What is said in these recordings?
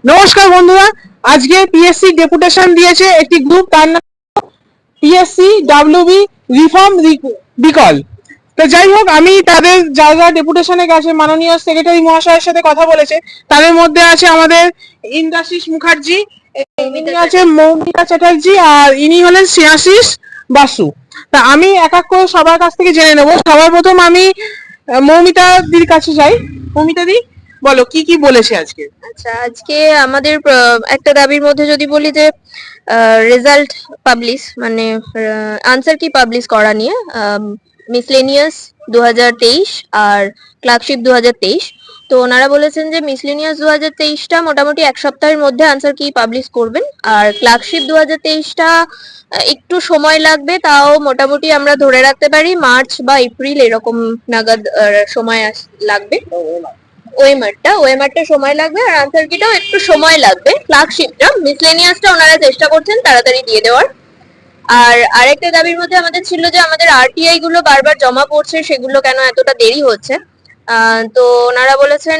নমস্কার বন্ধুরা, আজকে পিএসসি ডেপুটেশন দিয়েছে একটি গ্রুপ, তার নাম পিএসসি ডাব্লিউবি রিফর্ম বিকল। তো যাই হোক, আমি তাদের যারা ডেপুটেশনে গেছে মাননীয় সেক্রেটারি মহাশয়ের সাথে কথা বলেছে। তাদের মধ্যে আছে আমাদের ইন্দ্রাশিস মুখার্জি, ইনি আছে মৌমিতা চ্যাটার্জি, আর ইনি হলেন শ্রেয়াশিস বাসু। তা আমি এক এক করে সবার কাছ থেকে জেনে নেব। সবার প্রথম আমি মৌমিতা দির কাছে যাই। মৌমিতা দি, বলো কি কি বলেছে আজকে। আচ্ছা, আজকে আমাদের একটা দাবির মধ্যে যদি বলি যে রেজাল্ট পাবলিশ, মানে আনসার কি পাবলিশ করা নিয়ে মিসলেনিয়াস 2023 আর ক্লার্কশিপ 2023। তো ওনারা বলেছেন যে মিসলেনিয়াস 2023টা মোটামুটি এক সপ্তাহের মধ্যে আনসার কি পাবলিশ করবেন, আর ক্লার্কশিপ 2023টা একটু সময় লাগবে, তাও মোটামুটি আমরা ধরে রাখতে পারি মার্চ বা এপ্রিল এরকম নাগাদ সময় লাগবে। ওয়েমারটা সময় লাগবে, আর আনসার কিটাও একটু সময় লাগবে। ক্লার্কশিপটা, মিসলেনিয়াসটা ওনারা চেষ্টা করছেন তাড়াতাড়ি দিয়ে দেওয়ার। আর আরেকটা দাবির মধ্যে আমাদের ছিল যে আমাদের আরটিআই গুলো বারবার জমা পড়ছে, সেগুলো কেন এতটা দেরি হচ্ছে। তো ওনারা বলেছেন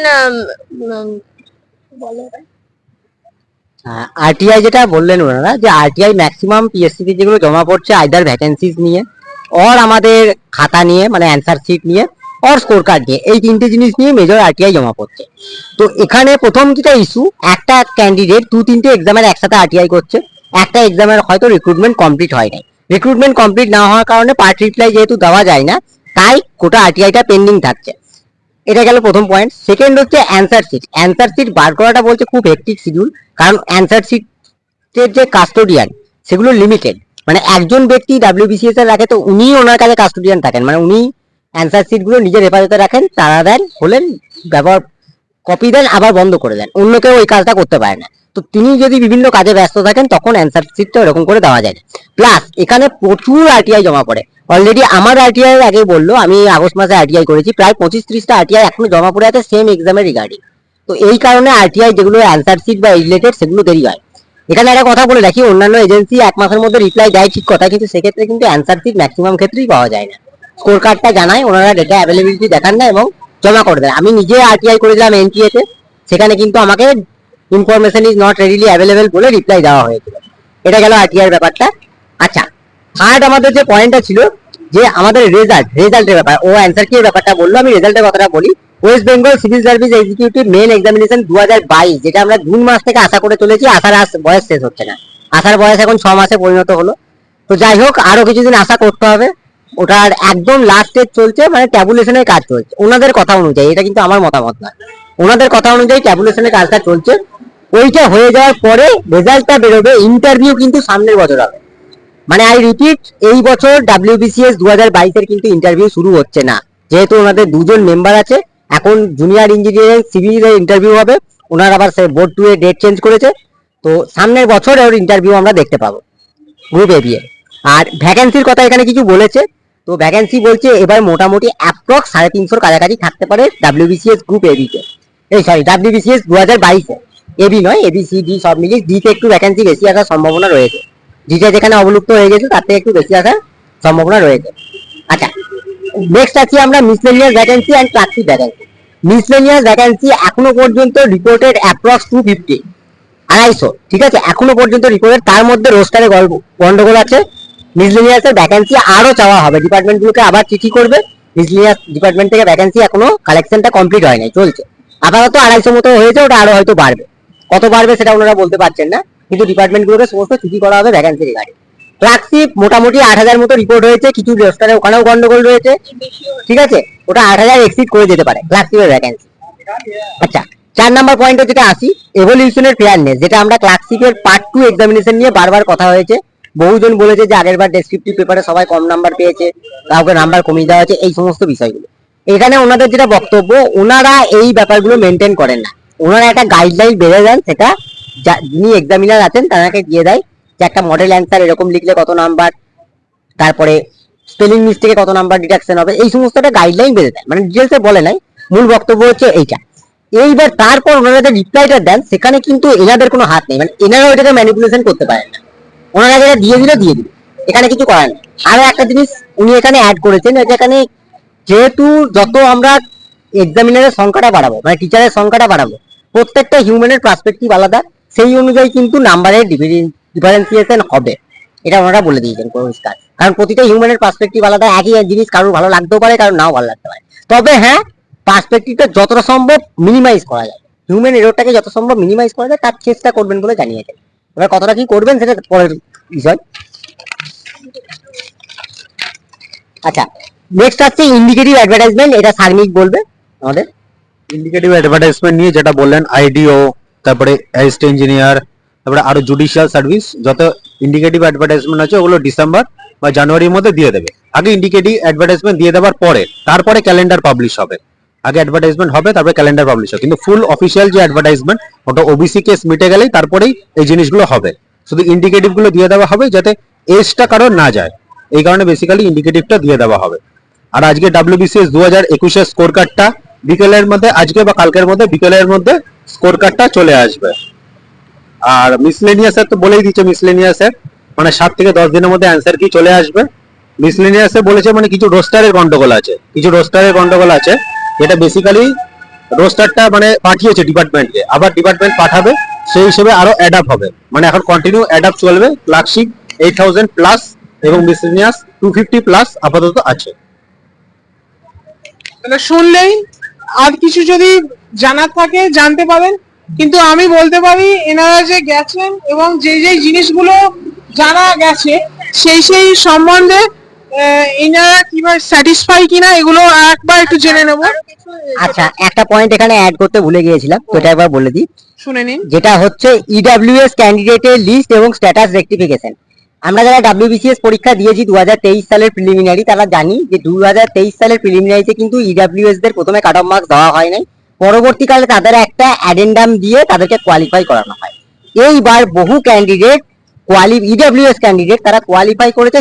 আরটিআই যেটা বললেন ওনারা, যে আরটিআই ম্যাক্সিমাম পিএসসি তে যেগুলো জমা পড়ছে আইদার ভ্যাকেন্সিজ নিয়ে, অর আমাদের খাতা নিয়ে মানে অ্যান্সার শিট নিয়ে, অর স্কোর কার্ড নিয়ে, এই তিনটে জিনিস নিয়ে মেজর আরটিআই জমা পড়ছে। তো এখানে প্রথম যেটা ইস্যু, একটা ক্যান্ডিডেট দু তিনটে এক্সামের একসাথে আরটিআই করছে। একটা এক্সামের হয়তো রিক্রুটমেন্ট কমপ্লিট হয় নাই, রিক্রুটমেন্ট কমপ্লিট না হওয়ার কারণে পার্ট রিপ্লাই যেহেতু দেওয়া যায় না, তাই গোটা আরটিআইটা পেন্ডিং থাকছে। এটা গেল প্রথম পয়েন্ট। সেকেন্ড হচ্ছে অ্যান্সার শিট বার করাটা বলছে খুব হেক্টিক শিডিউল, কারণ অ্যান্সার শিটের যে কাস্টোডিয়ান সেগুলো লিমিটেড। মানে একজন ব্যক্তি ডাব্লিউবিসিএস এর রাখে, তো উনি ওনার কাছে কাস্টোডিয়ান থাকেন, মানে উনি অ্যান্সার শিট গুলো নিজের হেফাজতে রাখেন, তারা দেন হলেন ব্যবহার, কপি দেন আবার বন্ধ করে দেন, অন্য কেউ ওই কাজটা করতে পারে না। তো তিনি যদি বিভিন্ন কাজে ব্যস্ত থাকেন তখন অ্যান্সার শিটটা এরকম করে দেওয়া যায় না। প্লাস এখানে প্রচুর আরটিআই জমা পড়ে। অলরেডি আমার আরটিআই আগে বললো, আমি আগস্ট মাসে আরটিআই করেছি, প্রায় 25-30টা আরটিআই এখনো জমা পড়ে আছে সেম এক্সামের রিগার্ডিং। তো এই কারণে আরটিআই যেগুলো অ্যান্সার শিট বা রিলেটেড সেগুলো দেরি হয়। এখানে একটা কথা বলে রাখি, অন্যান্য এজেন্সি এক মাসের মধ্যে রিপ্লাই দেয় ঠিক কথা, কিন্তু সেক্ষেত্রে কিন্তু অ্যান্সার শিট ম্যাক্সিমাম ক্ষেত্রেই পাওয়া যায় না। স্কোর কার্ডটা জানায়, ওনারা ডেটা অ্যাভেলেবিলিটি দেখান না এবং জমা করে দেয়। আমি নিজে আরটিআই করেছিলাম এনটিএ তে, সেখানে কিন্তু আমাকে information is not readily available বলে রিপ্লাই দেওয়া হয়েছিল। এটা গেল আরটিআই ব্যাপারটা। আচ্ছা, থার্ড আমাদের যে পয়েন্টটা ছিল যে আমাদের রেজাল্টের ব্যাপার, ও অ্যান্সার কি ব্যাপারটা বললো, আমি রেজাল্টের কথাটা বলি। West Bengal civil service executive main examination 2022, যেটা আমরা জুন মাস থেকে আশা করে চলেছি, আসার বয়স শেষ হচ্ছে না, আসার বয়স এখন 6 মাসে পরিণত হলো। তো যাই হোক, আরো কিছুদিন আশা করতে হবে। ওটার একদম লাস্ট স্টেজ চলছে, মানে ট্যাবুলেশনের কাজ চলছে ওনাদের কথা অনুযায়ী, এটা কিন্তু আমার মতামত না, ওনাদের কথা অনুযায়ী ট্যাবুলেশনের কাজটা চলছে। ওইটা হয়ে যাওয়ার পরে রেজাল্টটা বেরোবে, ইন্টারভিউ কিন্তু সামনের বছর হবে। মানে আই রিপিট, এই বছর ডাব্লিউবিসিএস 2022 এর কিন্তু ইন্টারভিউ শুরু হচ্ছে না, যেহেতু ওনাদের দুজন মেম্বার আছে। এখন জুনিয়র ইঞ্জিনিয়ারিং সিভিল এর ইন্টারভিউ হবে, ওনার আবার বোর্ড 2 এর ডেট চেঞ্জ করেছে। তো সামনের বছর ওর ইন্টারভিউ আমরা দেখতে পাবো গ্রুপ এবি এর। আর ভ্যাকেন্সির কথা এখানে কিছু বলেছে, তো ভ্যাকেন্সি বলছে এবার মোটামুটি অ্যাপ্রক্স 350 কাছাকাছি থাকতে পারে ডাব্লিউবিসিএস গ্রুপ এবি তে, এই সরি ডাব্লিউবিসিএস 2022 এ। এবি নয়, এবি সি ডি সব মিলিয়ে ডিতে একটু ভ্যাকেন্সি বেশি আসার সম্ভাবনা রয়েছে। ডিটা যেখানে অবলুপ্ত হয়ে গেছে তার থেকে একটু বেশি আসার সম্ভাবনা রয়েছে। আচ্ছা, নেক্সট আছি আমরা miscellaneous vacancy and clerkship vacancy. Miscellaneous vacancy এখনো পর্যন্ত রিপোর্টেড অ্যাপ্রক্স 250, 250, ঠিক আছে, এখনো পর্যন্ত রিপোর্টেড। তার মধ্যে রোস্টারে গন্ডগোল আছে। মিসলেনিয়াসের ভ্যাকেন্সি আরো চাওয়া হবে, ডিপার্টমেন্ট গুলোকে আবার চিঠি করবে। মিসলেনিয়াস ডিপার্টমেন্ট থেকে ভ্যাকেন্সি এখনো কালেকশনটা কমপ্লিট হয় নাই, চলছে। আপাতত 250 মতো হয়েছে, ওটা আরো হয়তো বাড়বে, কত বাড়বে সেটা ওনারা বলতে পারছেন না, কিন্তু ডিপার্টমেন্ট গুলোকে সমস্ত চিঠি করা হবে ভ্যাকেন্সি রিগার্ডিং। ক্লার্কশিপ মোটামুটি 8,000 মতো রিপোর্ট হয়েছে, কিছু রোস্টারে ওখানেও গন্ডগোল রয়েছে, ঠিক আছে, ওটা 8,000 এক্সিড করে যেতে পারে ক্লার্কশিপের ভ্যাকেন্সি। আচ্ছা, 4 নাম্বার পয়েন্টে যেটা আসি, এভলিউশনের ফেয়ারনেস, যেটা আমরা ক্লার্কশিপের পার্ট 2 এক্সামিনেশন নিয়ে বারবার কথা হয়েছে। বহুজন বলেছে যে আগের বার ডেসক্রিপটিভ পেপারে সবাই কম নাম্বার পেয়েছে, কাউকে নাম্বার কমিয়ে দেওয়া হয়েছে, এই সমস্ত বিষয়গুলো। এখানে ওনাদের যেটা বক্তব্য, ওনারা এই ব্যাপারগুলো মেনটেন করেন না। ওনারা একটা গাইডলাইন বেড়ে দেন, সেটা যিনি এক্সামিনার আছেন তাকে দিয়ে দেয়, যে একটা মডেল অ্যান্সার এরকম লিখলে কত নাম্বার, তারপরে স্পেলিং মিস্টেকে কত নাম্বার ডিডাকশন হবে, এই সমস্ত একটা গাইডলাইন বেঁধে দেয়, মানে ডিটেলসে বলে নাই। মূল বক্তব্য হচ্ছে এইটা। এইবার তারপর ওনারা যে রিপ্লাইটা দেন সেখানে কিন্তু এনাদের কোনো হাত নেই, মানে এনারা ওইটাকে ম্যানিপুলেশন করতে পারেন না। ওনারা যেটা দিয়ে দিল, এখানে কিছু করার নেই। আরো একটা জিনিস উনি এখানে অ্যাড করেছেন, এখানে যেহেতু যত আমরা এক্সামিনারের সংখ্যাটা বাড়াবো, মানে টিচারের সংখ্যাটা বাড়াবো, প্রত্যেকটা হিউম্যানের পার্সপেক্টিভ আলাদা, সেই অনুযায়ী কিন্তু নাম্বারের ডিফারেন্সিয়েশন হবে, এটা ওনারা বলে দিয়েছেন পরিষ্কার। কারণ প্রতিটা হিউম্যানের পার্সপেক্টিভ আলাদা, একই জিনিস কারোর ভালো লাগতেও পারে, কারোর নাও ভালো লাগতে পারে। তবে হ্যাঁ, পার্সপেক্টিভটা যতটা সম্ভব মিনিমাইজ করা যায়, হিউম্যান এররটাকে যত সম্ভব মিনিমাইজ করা যায় তার চেষ্টা করবেন বলে জানিয়েছেন। এবার কতটা কি করবেন সেটা পরের বিষয়। আচ্ছা, নেক্সট আসছে ইন্ডিকেটিভ অ্যাডভার্টাইজমেন্ট, এটা সার্মিক বলবে আমাদের। ইন্ডিকেটিভ অ্যাডভার্টাইজমেন্ট নিয়ে যেটা বললেন, আইডিও, তারপরে অ্যাসিস্ট্যান্ট ইঞ্জিনিয়ার, তারপরে আরো জুডিশিয়াল সার্ভিস, যত ইন্ডিকেটিভ অ্যাডভার্টাইজমেন্ট আছে ওগুলো ডিসেম্বর বা জানুয়ারির মধ্যে দিয়ে দেবে। আগে ইন্ডিকেটিভ অ্যাডভার্টাইজমেন্ট দিয়ে দেওয়ার পরে তারপরে ক্যালেন্ডার পাবলিশ হবে। আগে অ্যাডভার্টাইজমেন্ট হবে, তারপরে ক্যালেন্ডার পাবলিশ হবে, কিন্তু ফুল অফিসিয়াল যে অ্যাডভার্টাইজমেন্ট ওটা ওবিসি কেস মিটে গেলেই তারপরেই এই জিনিসগুলো হবে। শুধু ইন্ডিকেটিভ গুলো দিয়ে দেওয়া হবে যাতে এজটা কারোর না যায়, এই কারণে বেসিক্যালি ইন্ডিকেটিভটা দিয়ে দেওয়া হবে। আর আজকে WBCS 2021 স্কোর কার্ডটা বিকেলের মধ্যে, আজকে বা কালকের মধ্যে বিকেলের মধ্যে স্কোর কার্ডটা চলে আসবে। আর মিসলেনিয়াসের তো বলেই দিচ্ছে, মিসলেনিয়াসের মানে 7 থেকে 10 দিনের মধ্যে অ্যান্সার কি চলে আসবে। মিসলেনিয়াসে বলেছে মানে কিছু রোস্টারের গন্ডগোল আছে, যেটা বেসিক্যালি রোস্টারটা মানে পাঠিয়েছে ডিপার্টমেন্টকে, আবার ডিপার্টমেন্ট পাঠাবে, সেই হিসেবে আরো অ্যাড আপ হবে। মানে এখন কন্টিনিউ অ্যাড আপ চলবে। ক্লার্কশিপ 8000 প্লাস এবং মিসলেনিয়াস 250 প্লাস আপাতত আছে। তাহলে শুনলেই, আর কিছু যদি জানার থাকে জানতে পারেন, কিন্তু আমি বলতে পারি এনারা যে গেছেন এবং যে যে জিনিসগুলো জানা গেছে সেই সম্বন্ধে এনারা কিভাবে স্যাটিসফাই কিনা এগুলো একবার একটু জেনে নেব। আচ্ছা, একটা পয়েন্ট এখানে অ্যাড করতে ভুলে গিয়েছিলাম, তো এটা একবার বলে দিই। শুনে নিন। যেটা হচ্ছে ইডব্লিউএস ক্যান্ডিডেটের লিস্ট এবং স্ট্যাটাস রেক্টিফিকেশন। আমরা যারা WBCS পরীক্ষা দিয়েছি 2023 সালের প্রিলিমিনারি, তারা জানি যে 2023 সালের প্রিলিমিনারিতে কিন্তু ইডব্লিউএস দের প্রথমে কাট অফ মার্কস দেওয়া হয় নাই, পরবর্তীকালে তাদের একটা অ্যাডেন্ডাম দিয়ে তাদেরকে কোয়ালিফাই করানো হয়। এইবার বহু ক্যান্ডিডেট ইডব্লিউএস ক্যান্ডিডেট তারা কোয়ালিফাই করেছে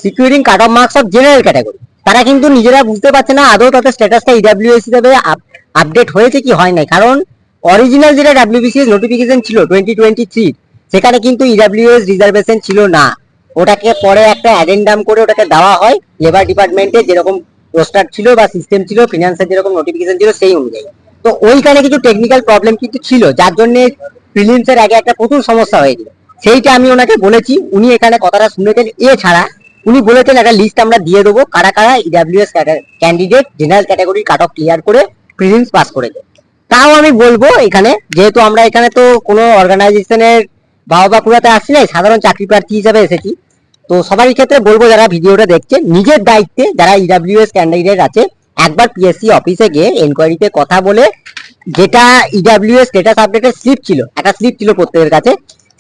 securing cut off marks of general category. তারা কিন্তু নিজেরা বুঝতে পারছে না আদৌ তাদের স্ট্যাটাসটা ইডব্লিউএস হিসেবে আপডেট হয়েছে কি হয় নাই। কারণ অরিজিনাল যেটা WBCS নোটিফিকেশন ছিল 2023, সেখানে কিন্তু ইডব্লিউএস রিজার্ভেশন ছিল না, ওটাকে পরে একটা অ্যাডেন্ডাম করে ওটাকে দেওয়া হয় লেবার ডিপার্টমেন্টে যেরকম রোস্টার ছিল বা সিস্টেম ছিল, ফিনান্সের যেরকম নোটিফিকেশন ছিল সেই অনুযায়ী। তো ওইখানে কিছু টেকনিক্যাল প্রবলেম কিন্তু ছিল, যার জন্য প্রিলিমস এর আগে একটা প্রচুর সমস্যা হয়েছিল। সেইটা আমি ওনাকে বলেছি, উনি এখানে কথাটা শুনেছেন। এছাড়া উনি বলেছেন একটা লিস্ট আমরা দিয়ে দেবো কারা কারা EWS candidate general category cut off clear করে প্রিলিমস পাস করেছে। তাও আমি বলবো এখানে, যেহেতু আমরা এখানে তো কোনো অর্গানাইজেশনের বাহবা কুড়াতে আসছি না, সাধারণ চাকরি প্রার্থী হিসেবে এসেছি, তো সবারই ক্ষেত্রে বলবো যারা ভিডিওটা দেখছে নিজের দায়িত্বে যারা ইডব্লিউএস ক্যান্ডিডেট আছে একবার পিএসসি অফিসে গিয়ে এনকোয়ারিতে কথা বলে, যেটা ইডব্লিউএস স্ট্যাটাস আপডেটের স্লিপ ছিল, একটা স্লিপ ছিল প্রত্যেকের কাছে,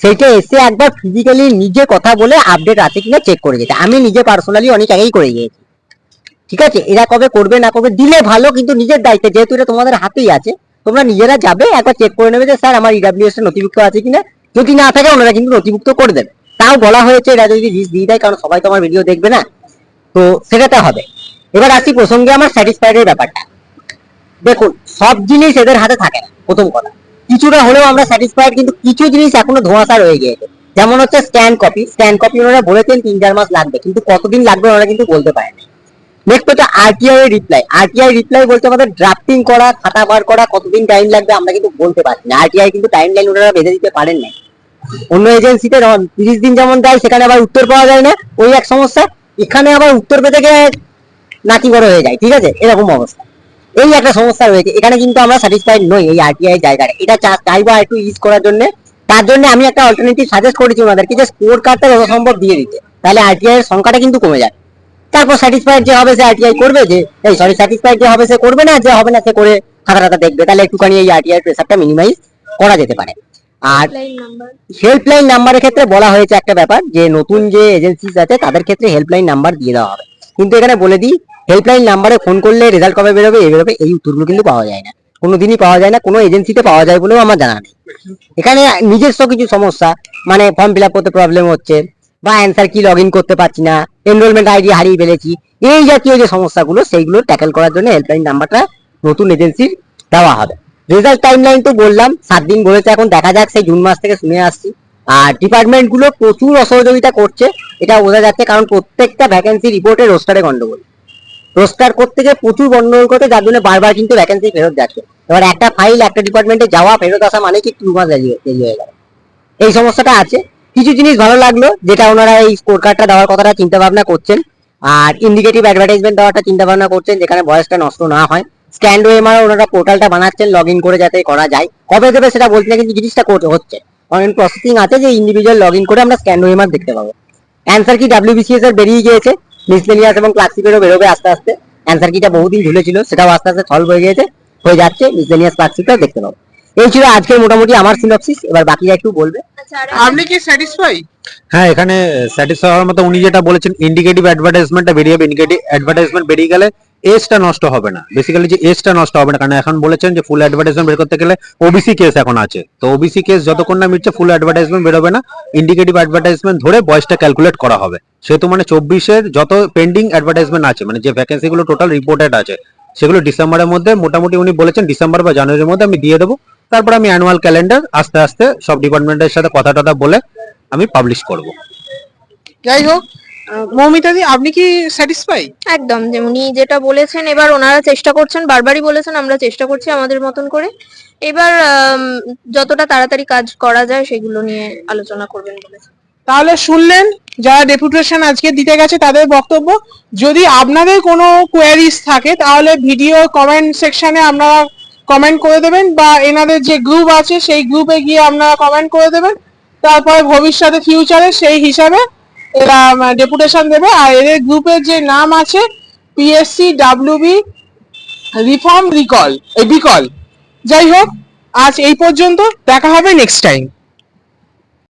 সেইটা এসে একবার ফিজিক্যালি নিজে কথা বলে আপডেট আছে কিনা চেক করে যেতে। আমি নিজে পার্সোনালি অনেক আগেই করে গিয়েছি। ঠিক আছে, এরা কবে করবে না করবে দিলে ভালো, কিন্তু নিজের দায়িত্বে, যেহেতু এটা তোমাদের হাতেই আছে, তোমরা নিজেরা যাবে একবার চেক করে নেবে যে স্যার আমার ইডব্লিউএস এর নথিভুক্ত আছে কিনা। যদি না থাকে ওনারা কিন্তু নথিভুক্ত করে দেবে। তাও বলা হয়েছে এরা যদি লিস্ট দিয়ে দেয়, কারণ সবাই তো আমার ভিডিও দেখবে না, তো সেটাতে হবে। এবার আসি প্রসঙ্গে আমার স্যাটিসফাইড এর ব্যাপারটা। দেখুন, সব জিনিস এদের হাতে থাকে না, প্রথম কথা। কিছুটা হলেও আমরা স্যাটিসফাইড, কিন্তু কিছু জিনিস এখনো ধোঁয়াশা রয়ে গিয়েছে। যেমন হচ্ছে স্ট্যান্ড কপি ওনারা বলেছেন 3-4 মাস লাগবে, কিন্তু কতদিন লাগবে ওনারা কিন্তু বলতে পারেন। নেক্সট হচ্ছে আরটিআই এর রিপ্লাই বলতে আমাদের ড্রাফটিং করা, খাতা বার করা, কতদিন টাইম লাগবে আমরা কিন্তু বলতে পারছি না। আরটিআই কিন্তু টাইম লাইন ওনারা বেঁধে দিতে পারেন না। অন্য এজেন্সিতে 30 দিন যেমন দেয়, সেখানে আবার উত্তর পাওয়া যায় না, ওই এক সমস্যা। এখানে আবার উত্তর পেতে গিয়ে নাকি বড় হয়ে যায়, ঠিক আছে, এরকম অবস্থা। এই একটা সমস্যা রয়েছে, এখানে কিন্তু আমরা স্যাটিসফাইড নই এই আরটিআই জায়গায়। এটা চাইবো একটু ইউজ করার জন্য। তার জন্য আমি একটা অল্টারনেটিভ সাজেস্ট করেছি ওনাদেরকে যে স্কোর কার্ডটা যত সম্ভব দিয়ে দিতে, তাহলে আরটিআই এর সংখ্যাটা কিন্তু কমে যাবে। তারপর স্যাটিসফাইড যে হবে সে আরটিআই করবে, স্যাটিসফাইড যে হবে সে করবে না, যে হবে না সে করে খাতা দেখবে। তাহলে একটুখানি এই আরটিআই প্রেসারটা মিনিমাইজ করা যেতে পারে। আর হেল্পলাইন নাম্বারের ক্ষেত্রে বলা হয়েছে একটা ব্যাপার, যে নতুন যে এজেন্সিস আছে তাদের ক্ষেত্রে হেল্পলাইন নাম্বার দিয়ে দেওয়া হবে। কিন্তু এখানে বলে দিই, হেল্পলাইন নাম্বারে ফোন করলে রেজাল্ট কবে বেরোবে এই উত্তরগুলো কিন্তু পাওয়া যায় না, কোনোদিনই পাওয়া যায় না, কোনো এজেন্সিতে পাওয়া যায় বলেও আমার জানা নেই। এখানে নিজস্ব কিছু সমস্যা, মানে ফর্ম ফিল আপ করতে প্রবলেম হচ্ছে, বা অ্যান্সার কি লগ ইন করতে পারছি না, এনরোলমেন্ট আইডি হারিয়ে ফেলেছি, এই জাতীয় যে সমস্যাগুলো সেইগুলো ট্যাকেল করার জন্য হেল্পলাইন নাম্বারটা নতুন এজেন্সির দেওয়া হবে। রেজাল্ট টাইমলাইন তো বললাম 7 দিন বলেছে, এখন দেখা যাক, সেই জুন মাস থেকে শুনে আসছি। আর ডিপার্টমেন্ট গুলো প্রচুর অসহযোগিতা করছে, এটা বোঝা যাচ্ছে, কারণ প্রত্যেকটা ভ্যাকেন্সি রিপোর্টে রোস্টারে গন্ডগোল। রোস্টার করতে গিয়ে প্রচুর গন্ডগোল করতে, যার জন্য বারবার কিন্তু ভ্যাকেন্সি ফেরত যাচ্ছে। এবার একটা ফাইল একটা ডিপার্টমেন্টে যাওয়া ফেরত আসা মানে কি 2 মাস দেরি হয়ে গেল। এই সমস্যাটা আছে। কিছু জিনিস ভালো লাগলো, যেটা ওনারা এই স্কোর কার্ডটা দেওয়ার কথাটা চিন্তা ভাবনা করছেন, আর ইন্ডিকেটিভ অ্যাডভার্টাইজমেন্ট দেওয়াটা চিন্তা ভাবনা করছেন, যেখানে বয়সটা নষ্ট না হয়। স্ক্যান্ড ওএমআর ওনারা পোর্টালটা বানাচ্ছেন লগ ইন করে, যাতে করা যায়। কবে দেবে সেটা বলতে না, কিন্তু জিনিসটা হচ্ছে, কারণ প্রসেসিং আছে যে ইন্ডিভিজুয়াল লগ ইন করে আমরা স্ক্যান্ড ওএমআর দেখতে পাবো। অ্যান্সার কি ডাব্লিউবিসিএস এর বেরিয়ে গিয়েছে, মিসলেনিয়াস এবং ক্লাসিকেরও বেরোবে আস্তে আস্তে। অ্যান্সার কিটা বহুদিন ঝুলেছিল, সেটাও আস্তে আস্তে সলভ হয়ে গিয়েছে, হয়ে যাচ্ছে। মিসলেনিয়াস ক্লাসিকটাও দেখতে পাবো। এই ছিল আজকের মোটামুটি আমার সিনপসিস। এবার বাকিরা একটু বলবে। আপনি কি স্যাটিসফাই? হ্যাঁ, এখানে স্যাটিসফাই হওয়ার মতো উনি যেটা বলেছেন, ইন্ডিকেটিভ অ্যাডভার্টাইজমেন্টটা বেরিয়ে যাবে। ইন্ডিকেটিভ অ্যাডভার্টাইজমেন্ট বেরিয়ে গেলে এজটা নষ্ট হবে না, বেসিক্যালি যে এজটা নষ্ট হবে না, কারণ এখন বলেছেন যে ফুল অ্যাডভার্টাইজমেন্ট বের করতে গেলে ওবিসি কেস এখন আছে, তো ওবিসি কেস যতক্ষণ না মিটছে ফুল অ্যাডভার্টাইজমেন্ট বেরোবে না। ইন্ডিকেটিভ অ্যাডভার্টাইজমেন্ট ধরে বয়সটা ক্যালকুলেট করা হবে। সেহেতু মানে 24-এর যত পেন্ডিং অ্যাডভার্টাইজমেন্ট আছে, মানে যে ভ্যাকেন্সি গুলো টোটাল রিপোর্টেড আছে, সেগুলো ডিসেম্বরের মধ্যে মোটামুটি উনি বলেছেন ডিসেম্বর বা জানুয়ারির মধ্যে আমি দিয়ে দেবো। তারপর আমি অ্যানুয়াল ক্যালেন্ডার আস্তে আস্তে সব ডিপার্টমেন্টের সাথে কথা টথা বলে আমি পাবলিশ করব। যাই হোক, মৌমিতাদি আপনি কি স্যাটিসফাই? একদম, যে উনি যেটা বলেছেন, এবার ওনারা চেষ্টা করছেন, বারবারই বলেছেন আমরা চেষ্টা করছি আমাদের মতন করে। এবার যতটা তাড়াতাড়ি কাজ করা যায় সেগুলো নিয়ে আলোচনা করবেন বলেছেন। তাহলে শুনলেন যারা ডেপুটেশন আজকে দিতে গেছে তাদের বক্তব্য। যদি আপনাদের কোনো কোয়ারিজ থাকে তাহলে ভিডিও কমেন্ট সেকশনে আপনারা কমেন্ট করে দেবেন, বা এনাদের যে গ্রুপ আছে সেই গ্রুপে গিয়ে আপনারা কমেন্ট করে দেবেন। তারপরে ভবিষ্যতে ফিউচারে সেই হিসাবে এরা ডেপুটেশন দেবে। আর এদের গ্রুপের যে নাম আছে পিএসসি ডাব্লিউবি রিফর্ম বিকল। যাই হোক, আজ এই পর্যন্ত, দেখা হবে নেক্সট টাইম।